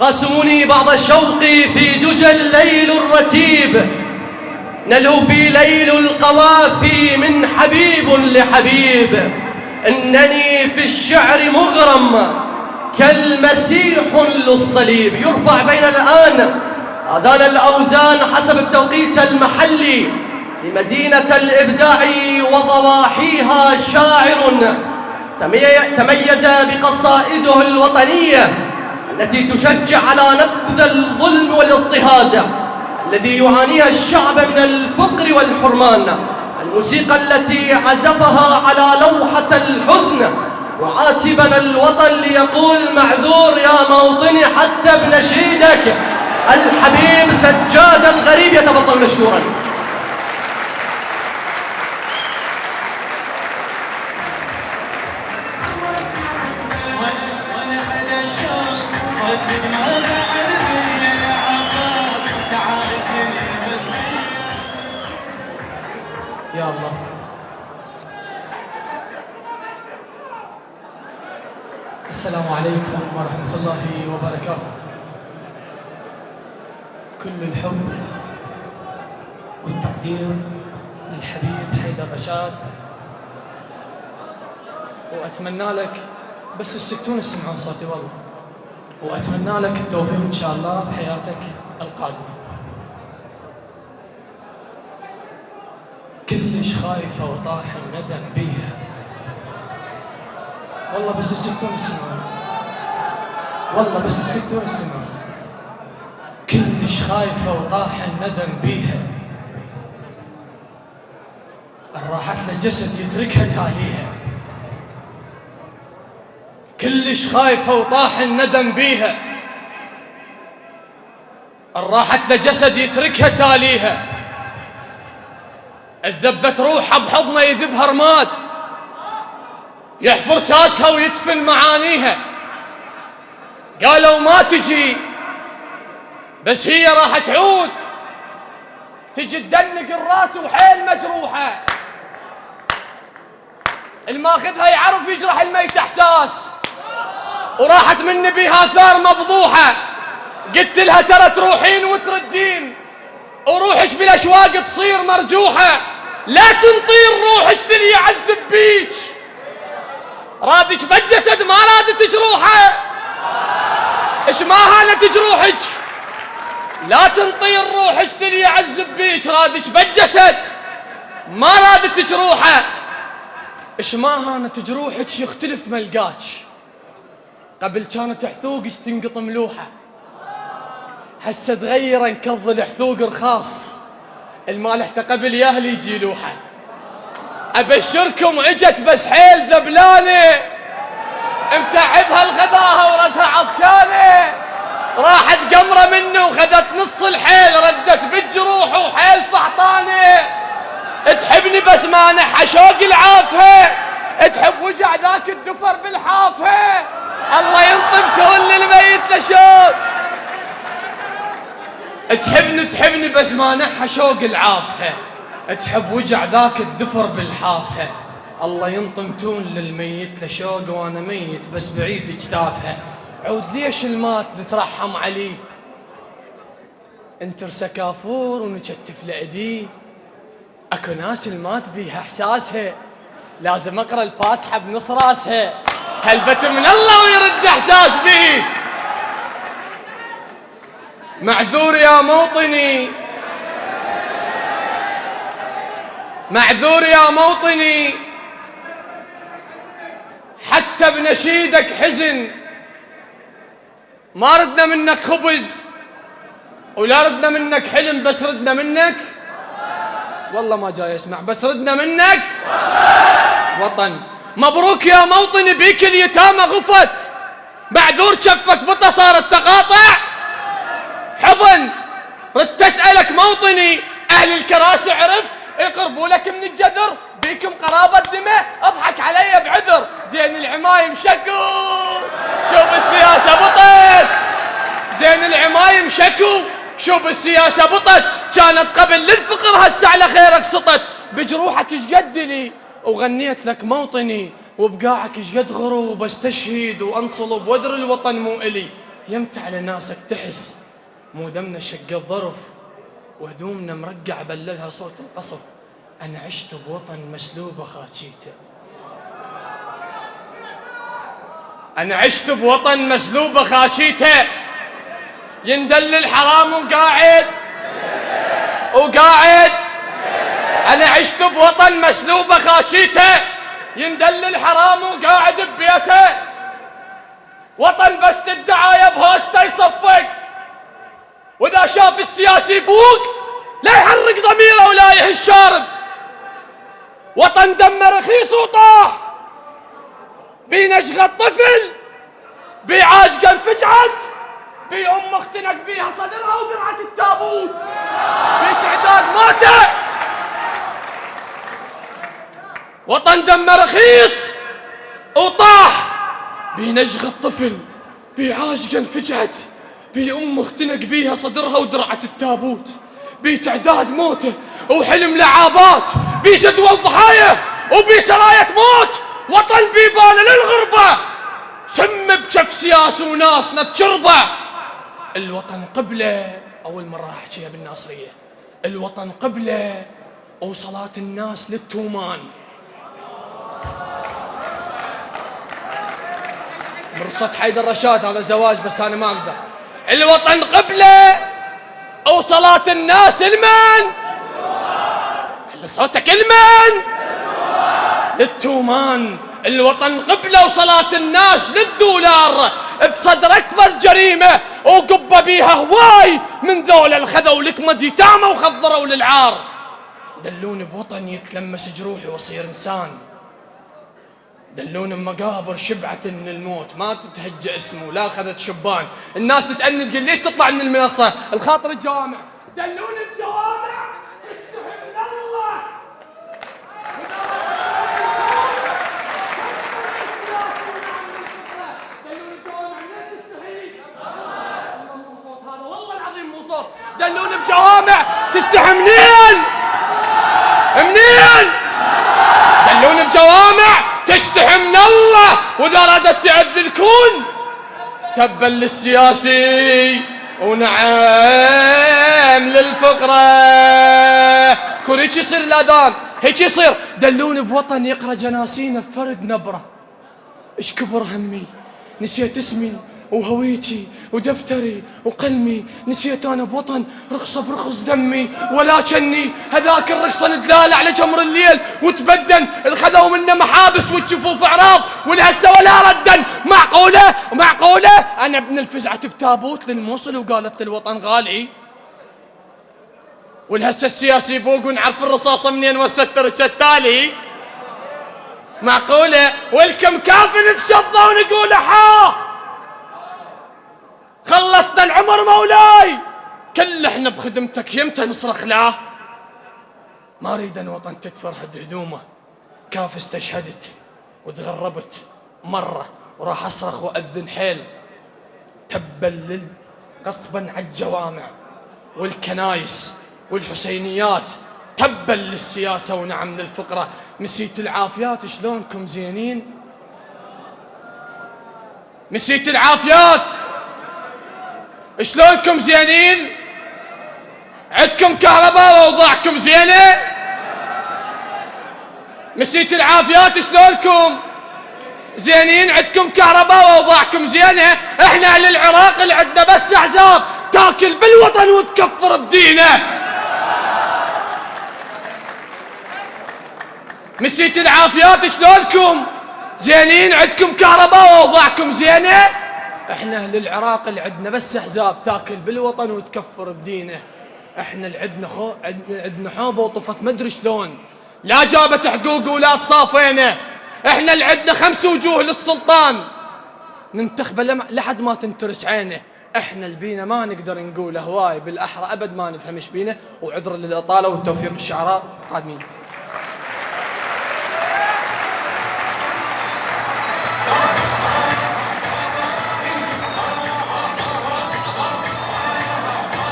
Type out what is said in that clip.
قاسموني بعض شوقي في دجى الليل الرتيب، نلهو في ليل القوافي من حبيب لحبيب. إنني في الشعر مغرم كالمسيح للصليب. يرفع بين الآن آذان الأوزان حسب التوقيت المحلي لمدينة الإبداع وضواحيها شاعر تميز بقصائده الوطنية التي تشجع على نبذ الظلم والاضطهاد الذي يعانيها الشعب من الفقر والحرمان. الموسيقى التي عزفها على لوحة الحزن وعاتبا الوطن ليقول معذور يا موطني حتى بنشيدك الحبيب سجاد الغريب يتفضل مشكورا. يا الله. السلام عليكم ورحمة الله وبركاته. كل الحب والتقدير للحبيب حيدر رشاد، وأتمنى لك بس الستون يسمعون صوتي والله، وأتمنى لك التوفيق إن شاء الله بحياتك القادمة. كلش خايفة وطاح الندم بيها والله، بس الستون يسمعون والله، بس الستون يسمعون. كلش خايفة وطاح الندم بيها، راحت للجسد يتركها تاليها. كلش خايفة وطاح الندم بيها، راحت لجسد يتركها تاليها. اذبت روحها بحضنه يذبها رماد، يحفر ساسها ويدفن معانيها. قالوا ما تجي بس هي راح تعود، تجي تدنق الراس وحيل مجروحه. الماخذها يعرف يجرح الميت احساس، وراحت مني بها ثار مفضوحه. قلت لها ترى تروحين وتردين، وروحش بالاشواق تصير مرجوحه. لا تنطير روحش اللي يعذب بيك، رادك بالجسد ما رادت جروحه. ايش ما هانت جروحك؟ لا تنطير روحش اللي يعذب بيك، رادك بالجسد ما رادت جروحه. ايش ما هانت جروحك يختلف ملقاك، قبل كانت حثوقك تنقط ملوحه، هسه تغير انكض الحثوق رخاص، المالحته قبل ياهلي يجي لوحه. ابشركم اجت بس حيل ذبلانه، متعبها الغذاها وردها عطشانه. راحت قمره منه وخذت نص الحيل، ردت بالجروح وحيل فحطانه. تحبني بس ما نحى شوق العافه، تحب وجع ذاك الدفر بالحافه. الله ينطب تقول للميت لشوق. تحبني بس ما نحى شوق العافه، تحب وجع ذاك الدفر بالحافه. الله ينطم تون للميت لشوق، وانا ميت بس بعيد جتافها. عود ليش المات نترحم عليه، انترسى كافور ونكتف لايديه. اكو ناس المات بيها احساسها، لازم اقرا الفاتحه بنص راسها. هلبت من الله ويرد احساس به. معذور يا موطني، معذور يا موطني، حتى بنشيدك حزن. ما ردنا منك خبز ولا ردنا منك حلم، بس ردنا منك والله ما جاي اسمع، بس ردنا منك وطن. مبروك يا موطني بيك اليتامى غفت، معذور شفك بطة صارت تقاطع حضن. ردت اسألك موطني، اهل الكراسي عرف يقربوا لك من الجذر، بيكم قرابة دماء اضحك علي بعذر. زين العمايم شكوا شوف السياسة بطت، زين العمايم شكوا شوف السياسة بطت. كانت قبل للفقر هسه على خيرك سطت. بجروحك اشقد لي وغنيت لك موطني، وبقاعك اشقد غرو بستشهد وانصلب وادر الوطن مو الي. يمت على ناسك تحس، مو دمنا شق الظرف وهدومنا مرقع بللها صوت القصف. أنا عشت بوطن مسلوبة خاكيته، أنا عشت بوطن مسلوبة خاكيته، يندل حرام وقاعد. أنا عشت بوطن مسلوبة خاكيته، يندل حرام وقاعد ببيته. وطن بس الدعاية بهوسته يصفق، وإذا شاف السياسي بوق لا يحرك ضميره ولا يهش الشارب. وطن دمه رخيص وطاح، بي نشغى الطفل، بي عاشقه انفجعت، بي ام اختنق بيها صدرها ودرعت التابوت، بي تعداد ماته. وطن دمه رخيص وطاح، بي نشغى الطفل، بي عاشقه انفجعت، بي ام اختنق بيها صدرها ودرعت التابوت، بي تعداد موته وحلم لعابات، بي جدول ضحايا وبي سراية موت. وطن بيباله للغربة، سم بجف سياس وناس نتشربه. الوطن قبلة، أول مرة أحكيها بالناصرية، الوطن قبلة وصلاة الناس للتومان. مرصد حيدر رشاد، هذا زواج بس أنا ما أقدر. الوطن قبلة وصلاة الناس المن، على صوتك المن، للتومان. الوطن قبلة وصلاة الناس للدولار، بصدر أكبر جريمة وقبة بيها هواي من ذولا الخذوا لك مديتامة وخضروا للعار. دلوني بوطن يتلمس جروحي واصير إنسان، دلوني بمقابر شبعة من الموت ما تتهجى اسمه لا أخذت شبان. الناس تسألني تقول ليش تطلع من المنصة؟ الخاطر الجوامع، دلوني بجوامع تستحي من الله. دلوني بجوامع تستحي منين؟ دلوني بجوامع تستحي من الله، واذا ارادت تعذ الكون تبا للسياسي ونعم للفقره. كون هيك يصير الاذان، هيك يصير. دلوني بوطن يقرا جناسينا بفرد نبره. ايش كبر همي، نسيت اسمي وهويتي ودفتري وقلمي، نسيت انا بوطن رخصه برخص دمي، ولكني هذاك الرخصه ندلال على جمر الليل وتبدن الخذوا منه محابس والجفوف اعراض والهسه ولا ردا. معقوله انا ابن الفزعه بتابوت للموصل وقالت للوطن غالي، والهسه السياسي يبوق ونعرف الرصاصه منين والستر التالي. معقوله والكم كافي نتشظى ونقول حا خلصنا العمر مولاي، كل احنا بخدمتك يمتى نصرخ لا؟ ما اريد ان وطن تتفرهد هدومه، كاف استشهدت وتغربت مرة وراح اصرخ واذن حيل. تبا قصبا على الجوامع والكنايس والحسينيات، تبا للسياسة ونعم للفقرة. مسيت العافيات شلونكم زينين؟ مسيت العافيات شلونكم زينين؟ عندكم كهرباء واوضاعكم زينه؟ مسيت العافيات شلونكم زينين؟ عندكم كهرباء واوضاعكم زينه؟ احنا اهل العراق اللي عندنا بس احزاب تاكل بالوطن وتكفر بدينه. مسيت العافيات شلونكم زينين؟ عندكم كهرباء واوضاعكم زينه؟ احنا اهل العراق اللي عندنا بس احزاب تاكل بالوطن وتكفر بدينه. احنا اللي عندنا حوبه وطفت مدري شلون، لا جابت حقوق ولا تصافينا. احنا اللي عندنا 5 وجوه للسلطان ننتخبه لحد ما تنترس عينه. احنا اللي بينا ما نقدر نقوله هواي، بالاحرى ابد ما نفهم ايش بينا. وعذرا للاطاله والتوفيق الشعراء قادمين.